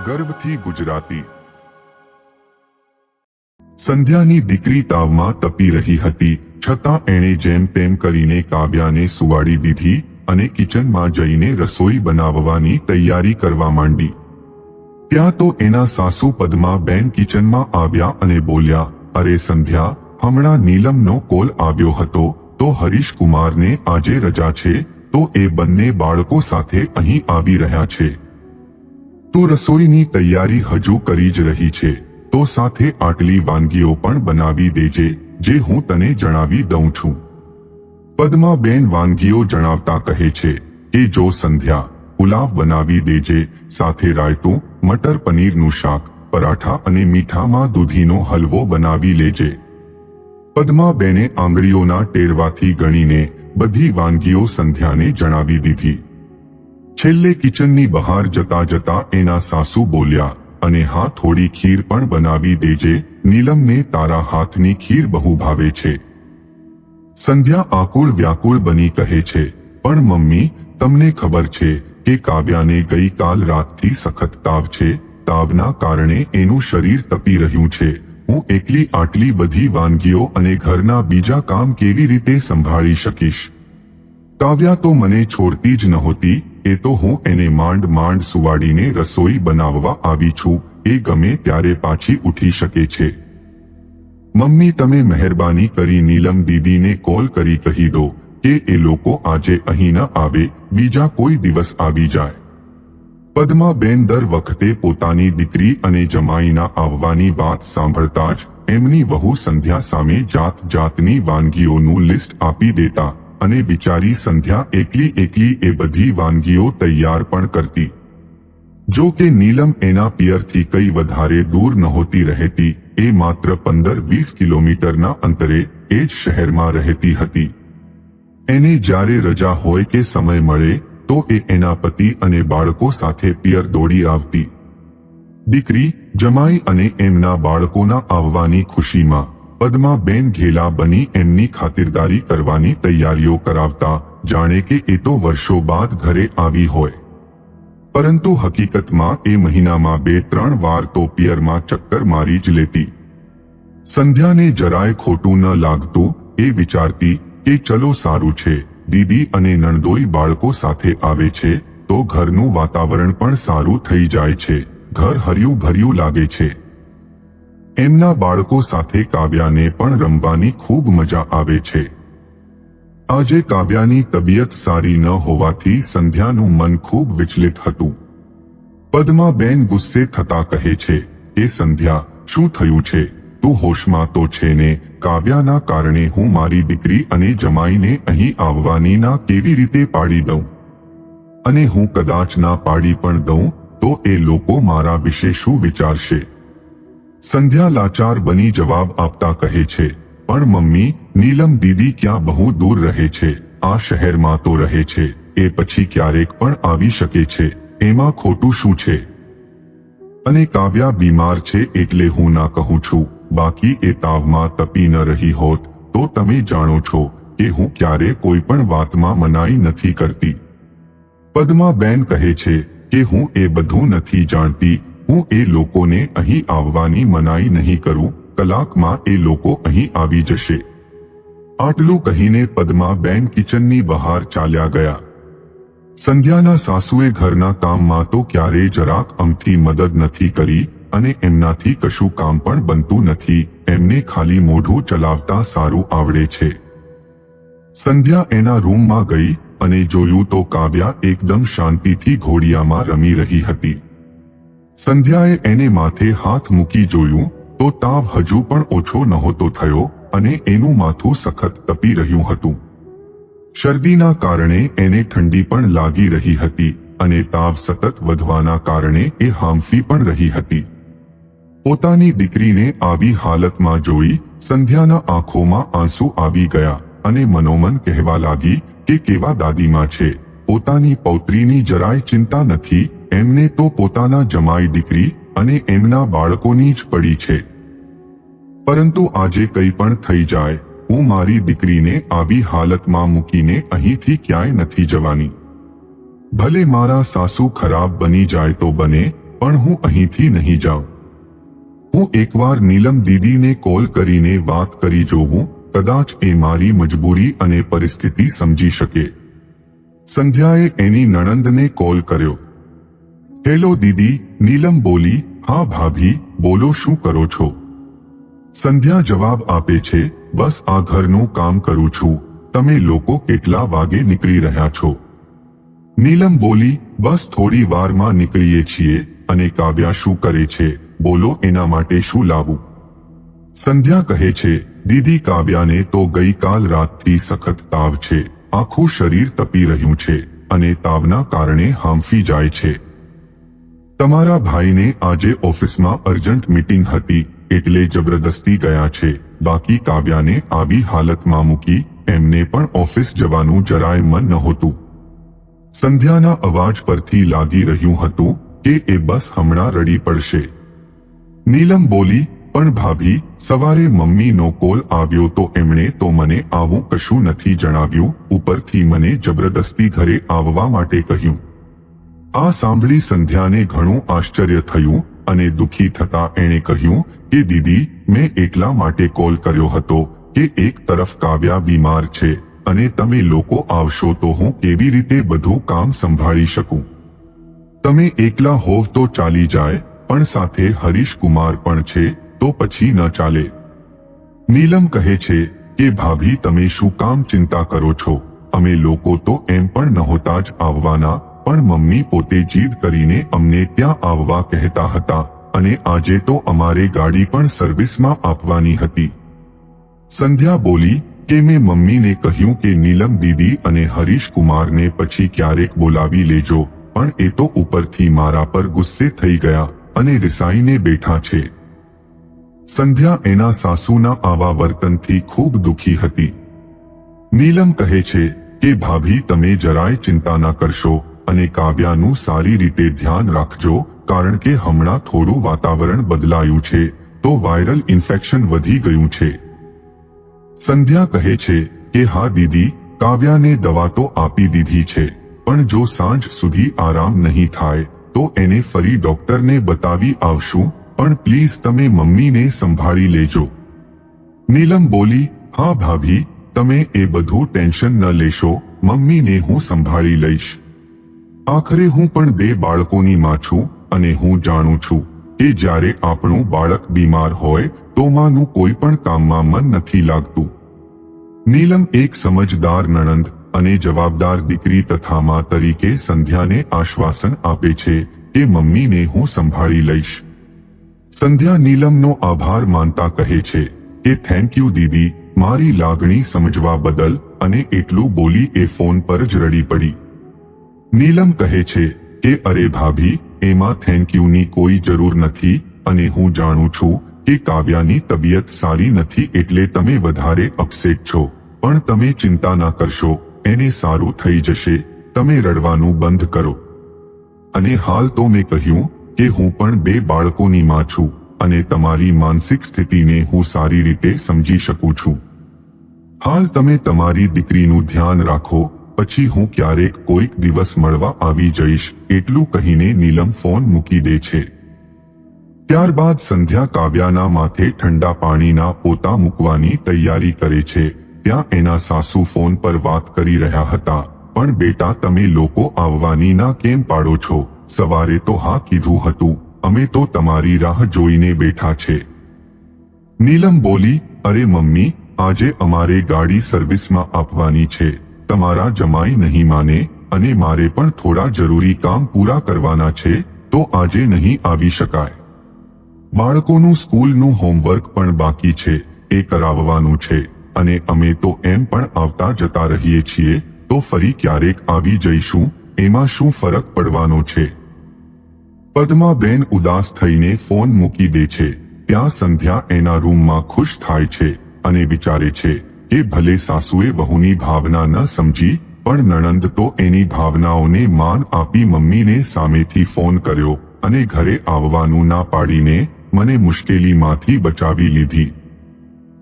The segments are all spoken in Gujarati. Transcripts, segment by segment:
ગર્વથી ગુજરાતી। સંધ્યાની દીકરી તાવમાં તપી રહી હતી, છતાં એણે જેમ તેમ કરીને કાવ્યાને સુવાડી દીધી અને કિચનમાં જઈને રસોઈ બનાવવાની તૈયારી કરવા માંડી। ત્યાં તો એના સાસુ પદ્માબેન કિચનમાં આવ્યા અને બોલ્યા, અરે સંધ્યા, હમણાં નીલમનો કોલ આવ્યો હતો તો હરીશકુમારને આજે રજા છે તો એ બંને બાળકો સાથે અહીં આવી રહ્યા છે। તું રસોઈની તૈયારી હજુ કરી જ રહી છે તો સાથે આટલી વાનગીઓ પણ બનાવી દેજે જે હું તને જણાવી દઉં છું। પદ્માબેન વાનગીઓ જણાવતા કહે છે કે જો સંધ્યા, પુલાવ બનાવી દેજે, સાથે રાયતું, મટર પનીરનું શાક, પરાઠા અને મીઠામાં દૂધીનો હલવો બનાવી લેજે। પદ્માબેને આંગળીઓના ટેરવાથી ગણીને બધી વાનગીઓ સંધ્યાને જણાવી દીધી। છેલ્લે કિચનની બહાર જતા જતા એના સાસુ બોલ્યા, અને હા, થોડી ખીર પણ બનાવી દેજે, નીલમને તારા હાથની ખીર બહુ ભાવે છે। સંધ્યા આકુળ વ્યાકુળ બની કહે છે, પણ મમ્મી, તમને ખબર છે કે કાવ્યાને ગઈકાલ રાતથી સખત તાવ છે, તાવના કારણે એનું શરીર તપી રહ્યું છે। હું એકલી આટલી બધી વાનગીઓ અને ઘરના બીજા કામ કેવી રીતે સંભાળી શકીશ? કાવ્યા તો મને છોડતી જ નહોતી, એ તો હું એને માંડ માંડ સુવાડીને રસોઈ બનાવવા આવી છું, એ ગમે ત્યારે પાછી ઉઠી શકે છે। મમ્મી, તમે મહેરબાની કરી નીલમ દીદીને કોલ કરી કહી દો કે એ લોકો આજે અહીં ન આવે, બીજા કોઈ દિવસ આવી જાય। પદ્માબેન દર વખતે પોતાની દીકરી અને જમાઈના આવવાની વાત સાંભળતા જ એમની વહુ સંધ્યા સામે જાત જાતની વાનગીઓનું લિસ્ટ આપી દેતા અને બિચારી સંધ્યા એકલી એ બધી વાનગીઓ તૈયાર પણ કરતી। જો કે નીલમ એના પિયરથી કઈ વધારે દૂર નહોતી રહેતી, એ માત્ર 15-20 કિલોમીટરના અંતરે એ જ શહેરમાં રહેતી હતી। એને જ્યારે રજા હોય કે સમય મળે તો એ એના પતિ અને બાળકો સાથે પિયર દોડી આવતી। દીકરી, જમાઈ અને એમના બાળકોના આવવાની ખુશીમાં પદ્માબેન ઘેલા બની એમની ખાતિરદારી કરવાની તૈયારીઓ કરાવતા, જાણે કે એ તો વર્ષો બાદ ઘરે આવી હોય। પરંતુ હકીકતમાં એ મહિનામાં 2-3 વાર તો પિયરમાં ચક્કર મારી જ લેતી। સંધ્યાને જરાય ખોટું ન લાગતું, એ વિચારતી કે ચલો સારું છે, દીદી અને નણદોઈ બાળકો સાથે આવે છે તો ઘરનું વાતાવરણ પણ સારું થઈ જાય છે, ઘર હર્યું ભર્યું લાગે છે। એમના બાળકો સાથે કાવ્યાને પણ રમવાની ખૂબ મજા આવે છે। આજે કાવ્યાની તબિયત સારી ન હોવાથી સંધ્યાનું મન ખૂબ વિચલિત હતું। પદ્માબેન ગુસ્સે થતા કહે છે કે સંધ્યા, શું થયું છે? તું હોશમાં તો છે ને? કાવ્યાના કારણે હું મારી દીકરી અને જમાઈને અહીં આવવાની ના કેવી રીતે પાડી દઉં? અને હું કદાચ ના પાડી પણ દઉં તો એ લોકો મારા વિશે શું વિચારશે? સંધ્યા લાચાર બની જવાબ આપતા કહે છે, પણ મમ્મી, નીલમ દીદી ક્યાં બહુ દૂર રહે છે, આ શહેરમાં તો રહે છે, એ પછી ક્યારેક પણ આવી શકે છે, એમાં ખોટું શું છે? અને કાવ્યા બીમાર છે એટલે હું ના કહું છું, બાકી એ તાવમાં તપી ન રહી હોત તો તમે જાણો છો કે હું ક્યારે કોઈ પણ વાતમાં મનાઈ નથી કરતી। પદ્માબેન કહે છે કે હું એ બધું નથી જાણતી, હું એ લોકોને અહીં આવવાની મનાઈ નહીં કરું, કલાકમાં એ લોકો અહીં આવી જશે। આટલું કહીને પદ્માબેન કિચનની બહાર ચાલ્યા ગયા। સંધ્યાના સાસુએ ઘરના કામમાં તો ક્યારેય જરાક અમથી મદદ નથી કરી અને એમનાથી કશું કામ પણ બનતું નથી, એમને ખાલી મોઢું ચલાવતા સારું આવડે છે। સંધ્યા એના રૂમમાં ગઈ અને જોયું તો કાવ્યા એકદમ શાંતિથી ઘોડિયામાં રમી રહી હતી। સંધ્યાએ એને માથે હાથ મૂકી જોયું તો તાવ હજુ પણ ઓછો નહોતો થયો અને એનું માથું સખત તપી રહ્યું હતું। શરદીના કારણે એને ઠંડી પણ લાગી રહી હતી અને તાવ સતત વધવાના કારણે એ હાંફી પણ રહી હતી। પોતાની દીકરીને આવી હાલતમાં જોઈ સંધ્યાના આંખોમાં આંસુ આવી ગયા અને મનોમન કહેવા લાગી કે કેવા દાદીમાં છે, પોતાની પૌત્રીની જરાય ચિંતા નથી, એમને તો પોતાના જમાઈ દીકરી અને એમના બાળકોની જ પડી છે। પરંતુ આજે કંઈ પણ થઈ જાય, હું મારી દીકરીને આવી હાલતમાં મૂકીને અહીંથી ક્યાંય નથી જવાની। ભલે મારા સાસુ ખરાબ બની જાય તો બને, પણ હું અહીંથી નહીં જાઉં. હું એકવાર નીલમ દીદીને કોલ કરીને વાત કરી જોઉં, કદાચ એ મારી મજબૂરી અને પરિસ્થિતિ સમજી શકે. સંધ્યાએ એની નણંદને કોલ કર્યો. હેલો દીદી, નીલમ બોલી. હા ભાભી, બોલો, શું કરો છો? સંધ્યા જવાબ આપે છે, બસ આ ઘરનું કામ કરું છું. તમે લોકો કેટલા વાગે નીકળી રહ્યા છો? નીલમ બોલી, બસ થોડી વારમાં નીકળીએ છીએ. અને કાવ્યા શું કરે છે, બોલો, એના માટે શું લાવું? સંધ્યા કહે છે, દીદી, કાવ્યાને તો ગઈકાલ રાતથી સખત તાવ છે. આખું શરીર તપી રહ્યું છે અને તાવના કારણે હાંફી જાય છે. તમારા ભાઈને આજે ઓફિસમાં અર્જન્ટ મીટિંગ હતી એટલે જબરદસ્તી ગયા છે. બાકી કાવ્યાને આવી હાલતમાં મૂકી એમને પણ ઓફિસ જવાનું જરાય મન નહોતું. સંધ્યાના અવાજ પરથી લાગી રહ્યું હતું કે એ બસ હમણાં રડી પડશે. નીલમ બોલી, પણ ભાભી, સવારે મમ્મીનો કોલ આવ્યો તો એમણે તો મને આવું કશું નથી જણાવ્યું. ઉપરથી મને જબરદસ્તી ઘરે આવવા માટે કહ્યું. આ સાંભળી સંધ્યાને ઘણું આશ્ચર્ય થયું અને દુઃખી થતા એણે કહ્યું કે દીદી, મેં એટલા માટે કોલ કર્યો હતો કે એક તરફ કાવ્યા બીમાર છે અને તમે લોકો આવશો તો હું કેવી રીતે બધું કામ સંભાળી શકું? તમે એકલા હોવ તો ચાલી જાય, પણ સાથે હરીશ કુમાર પણ છે તો પછી ન ચાલે. નીલમ કહે છે કે ભાભી, તમે શું કામ ચિંતા કરો છો? અમે લોકો તો એમ પણ નહોતા જ આવવાના, પણ મમ્મી પોતે જીદ કરીને અમને ત્યાં આવવા કહેતા હતા અને આજે તો અમારે ગાડી પણ સર્વિસમાં આપવાની હતી. સંધ્યા બોલી કે મેં મમ્મીને કહ્યું કે નીલમ દીદી અને હરીશ કુમારને પછી ક્યારેક બોલાવી લેજો, પણ એ તો ઉપરથી મારા પર ગુસ્સે થઈ ગયા અને રિસાઈને બેઠા છે. સંધ્યા એના સાસુના આવા વર્તનથી ખૂબ દુઃખી હતી. નીલમ કહે છે કે ભાભી, તમે જરાય ચિંતા ના કરશો અને કાવ્યાનું સારી રીતે ધ્યાન રાખજો, કારણ કે હમણાં થોડું વાતાવરણ બદલાયું છે તો વાયરલ ઇન્ફેક્શન વધી ગયું છે. સંધ્યા કહે છે કે હા દીદી, કાવ્યાને દવા તો આપી દીધી છે, પણ જો સાંજ સુધી આરામ નહીં થાય તો એને ફરી ડોક્ટરને બતાવી આવશું, પણ પ્લીઝ તમે મમ્મીને સંભાળી લેજો. નીલમ બોલી, હા ભાભી, તમે એ બધું ટેન્શન ન લેશો, મમ્મીને હું સંભાળી લઈશ. આખરે હું પણ 2 બાળકોની માં છું અને હું જાણું છું કે જ્યારે આપણું બાળક બીમાર હોય તો માનું કોઈ પણ કામમાં મન નથી લાગતું. નીલમ એક સમજદાર નણંદ અને જવાબદાર દીકરી તથા માં તરીકે સંધ્યાને આશ્વાસન આપે છે કે મમ્મીને હું સંભાળી લઈશ. સંધ્યા નીલમનો આભાર માનતા કહે છે કે થેન્ક યુ દીદી, મારી લાગણી સમજવા બદલ, અને એટલું બોલી એ ફોન પર જ રડી પડી. નીલમ કહે છે કે અરે ભાભી, એમાં થેન્ક યુની કોઈ જરૂર નથી અને હું જાણું છું કે કાવ્યાની તબિયત સારી નથી એટલે તમે વધારે અપસેટ છો, પણ તમે ચિંતા ના કરશો, એને સારું થઈ જશે. તમે રડવાનું બંધ કરો. અને હાલ તો મેં કહ્યું કે હું પણ 2 બાળકોની માં છું અને તમારી માનસિક સ્થિતિને હું સારી રીતે સમજી શકું છું. હાલ તમે તમારી દીકરીનું ધ્યાન રાખો, પછી હું ક્યારેક કોઈક દિવસ મળવા આવી જઈશ. એટલું કહીને નીલમ ફોન મૂકી દે છે. ત્યારબાદ સંધ્યા કાવ્યાના માથે ઠંડા પાણીના પોતા મૂકવાની તૈયારી કરે છે. ત્યાં એના સાસુ ફોન પર વાત કરી રહ્યા હતા, પણ બેટા, તમે લોકો આવવાની ના કેમ પાડો છો? સવારે તો હા કીધું હતું, અમે તો તમારી રાહ જોઈને બેઠા છે. નીલમ બોલી, અરે મમ્મી, આજે અમારે ગાડી સર્વિસમાં આપવાની છે. તમારા જમાઈ નહીં માને અને મારે પણ થોડા જરૂરી કામ પૂરા કરવાના છે, તો આજે નહીં આવી શકાય. બાળકોનું સ્કૂલનું હોમવર્ક પણ બાકી છે, એ કરાવવાનું છે અને અમે તો એમ પણ આવતા જતા રહીએ છીએ, તો ફરી ક્યારેક આવી જઈશું, એમાં શું ફરક પડવાનો છે? પદ્માબેન ઉદાસ થઈને ફોન મૂકી દે છે. ત્યાં સંધ્યા એના રૂમમાં ખુશ થાય છે અને વિચારે છે કે ભલે સાસુએ વહુની ભાવના ન સમજી, પણ નણંદ તો એની ભાવનાઓને માન આપી મમ્મીને સામેથી ફોન કર્યો અને ઘરે આવવાનું ના પાડીને મને મુશ્કેલીમાંથી બચાવી લીધી.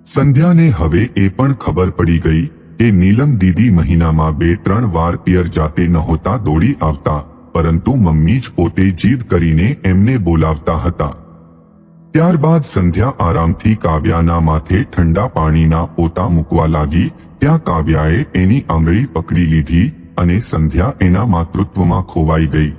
સંધ્યાને હવે એ પણ ખબર પડી ગઈ કે નીલમ દીદી મહિનામાં 2-3 વાર પિયર જાતે નહોતા દોડી આવતા પરંતુ મમ્મી જ પોતે જીદ કરીને એમને બોલાવતા હતા. ત્યારબાદ સંધ્યા આરામથી કાવ્યાના માથે ઠંડા પાણીના પોતા મૂકવા લાગી. ત્યાં કાવ્યાએ એની આંગળી પકડી લીધી અને સંધ્યા એના માતૃત્વમાં ખોવાઈ ગઈ.